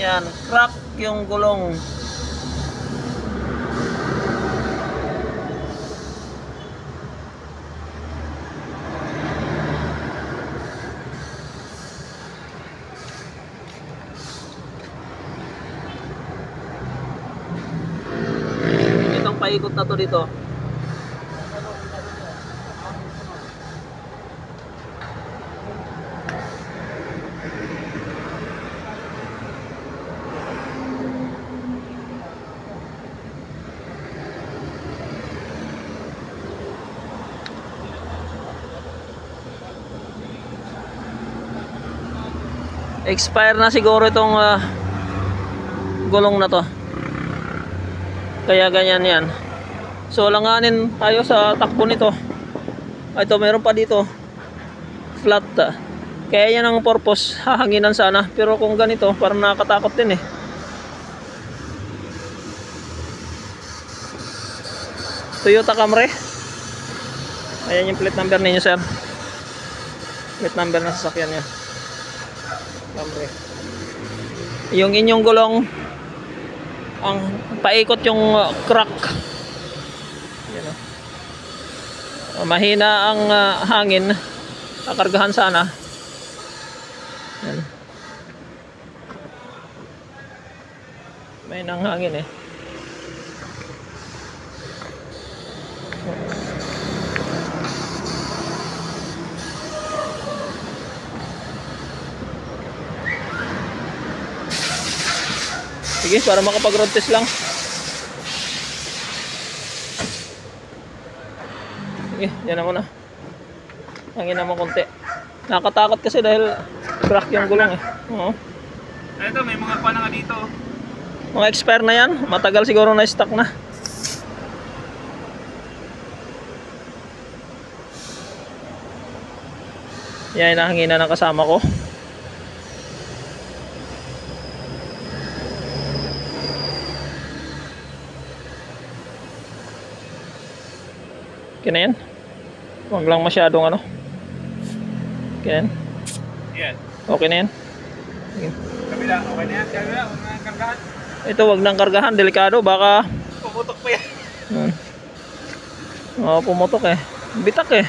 Yan, crack yung gulong. Itong paikot na to dito. Expire na siguro itong gulong na to, kaya ganyan yan. So langanin tayo sa takbo nito. Ito meron pa dito flat, kaya yan ang purpose, hahanginan sana. Pero kung ganito parang nakakatakot din eh. Toyota Camry. Ayan yung plate number ninyo, sir. Plate number na sasakyan niya, Camry. Yung inyong gulong ang paikot yung crack. Yan, mahina ang hangin, kakargahan sana. Yan. May nang hangin eh. Sige, para makapag-road test lang. Sige, yan na muna. Hangin naman konti. Nakatakot kasi dahil crack yung gulong eh. Oo. Ito, may mga kuha na nga dito. Mga expire na yan. Matagal siguro na stock na. Yan, inahanginan ng kasama ko. Okay na yan. Huwag lang masyadong ano. Okay na yan. Yan. Okay na yan. Okay. Kabila, okay na yan. Kabila, huwag na kargahan. Ito, wag nang kargahan. Delikado. Baka Pumutok pa yan. pumutok eh. Bitak eh.